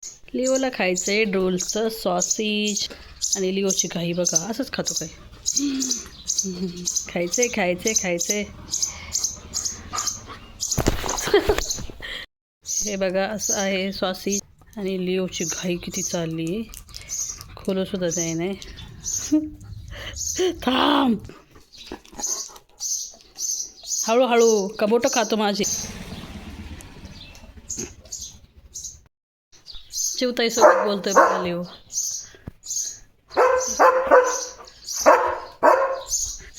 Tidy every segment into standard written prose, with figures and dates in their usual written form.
लिओला खायचंय रोलचं सॉसेज आणि लिओची काही बघा असंच खातो काय. खायचंय खायचंय खायचंय. हे बघा असं आहे सॉसेज आणि लिओची घाई किती चालली खोलू सुद्धा जाई नाही. थांब हळूहळू कबोटं खातो माझी. चिवताईसोबत बोलतोय बघा लिओ.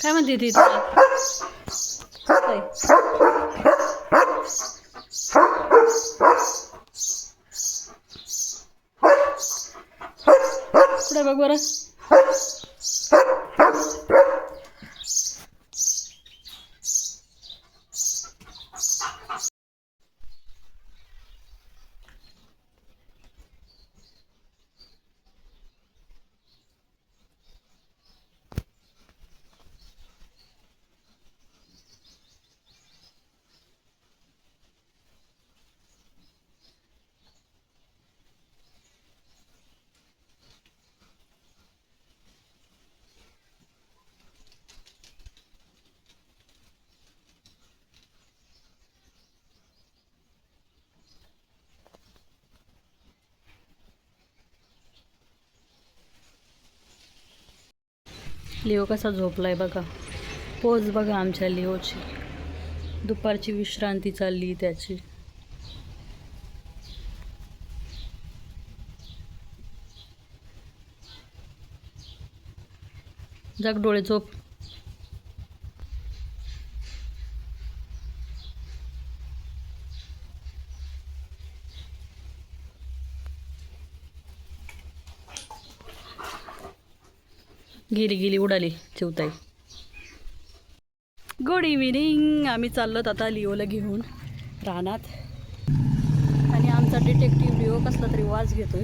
काय म्हणते ती तुला? पुढे बघ बरं. लिओ कसा झोपलाय बघा. पोज बघा आमच्या लिओची. दुपारची विश्रांती चालली त्याची. जग डोळे झोप. गेली गेली उडाली चिवताई. Good evening. आम्ही चाललोत आता लिओला घेऊन रानात. आणि आमचा डिटेक्टिव्ह लिओ कसला तरी वाज घेतोय.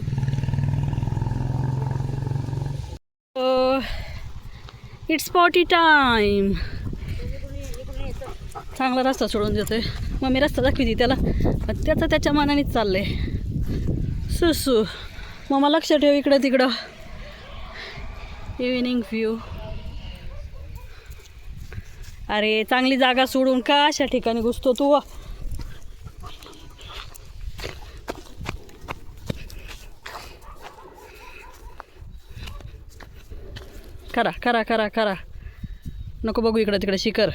It's potty time. चांगला रस्ता सोडून देतोय. मग मी रस्ता दाखविते त्याला. त्याचं त्याच्या मनानेच चाललंय. सुसू मग लक्ष ठेव इकडं तिकडं. Evening view. अरे चांगली जागा सोडून का अशा ठिकाणी घुसतो तू? करा करा करा करा. नको बघू इकडं तिकडं शिकर.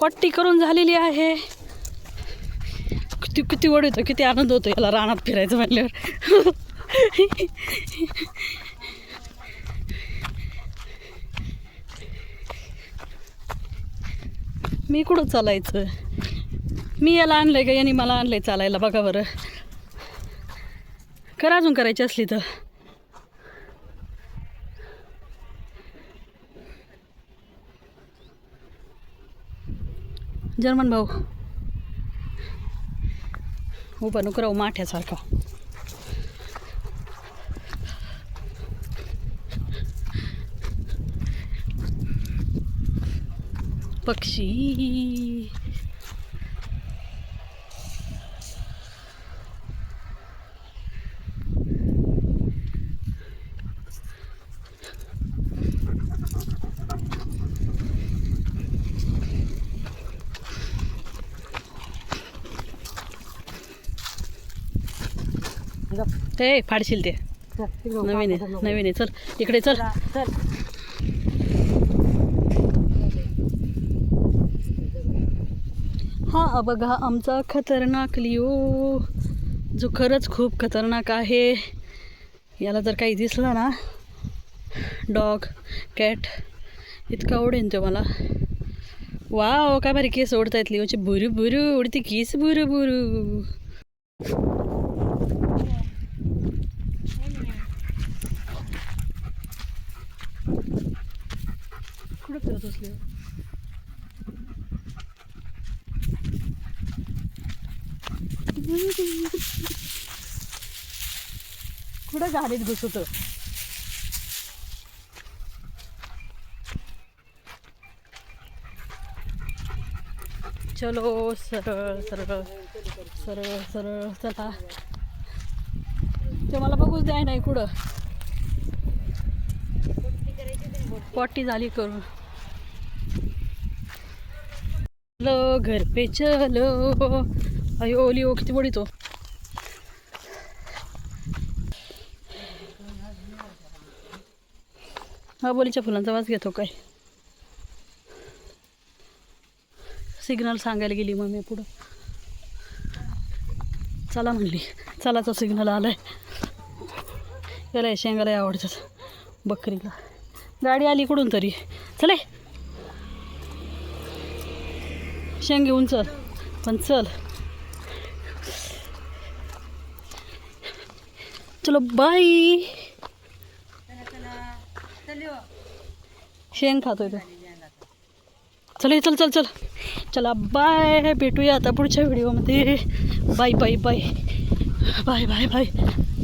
पट्टी करून झालेली आहे. किती किती ओढ येतो, किती आनंद होतो याला रानात फिरायचं म्हटल्यावर. मी कुठं चालायचं? मी याला आणलंय का यांनी मला आणलंय चालायला? बघा बरं. करा अजून करायची असली तर. जर्मन भाऊ उभा नको राहू माठ्यासारखा. पक्षी ते फाडशील ते. नवीन आहे नवीन आहे. चल इकडे चल. हा बघा आमचा खतरनाक लिओ, जो खरंच खूप खतरनाक आहे. याला जर काही दिसलं ना, डॉग कॅट, इतका आवडेन तो मला. वाव काय भारी केस ओढतायत लिओचे. बुरू बुरू उडती केस बुरू बुरू. कुठं फिरत असले? कुठं झाडीत घुसत. चलो सरळ सरळ सरळ सरळ चला. ते मला बघूच द्याय नाही कुठं. पॉटी झाली करून. चलो घर पे चलो. अयो ओली ओ किती बडी तो. हा बोलीच्या फुलांचा वास घेतो काय. सिग्नल सांगायला गेली मग मी पुढं. चला म्हणली, चलाचा सिग्नल आलाय. याला शेंगाला आवडतात बकरीला. गाडी आली कुठून तरी. चले शेंग घेऊन चल. पण चल. चलो बाय. शेंग खातोय तो. चल चल चल चल. चला बाय. भेटूया आता पुढच्या व्हिडिओमध्ये. Bye bye bye bye bye bye.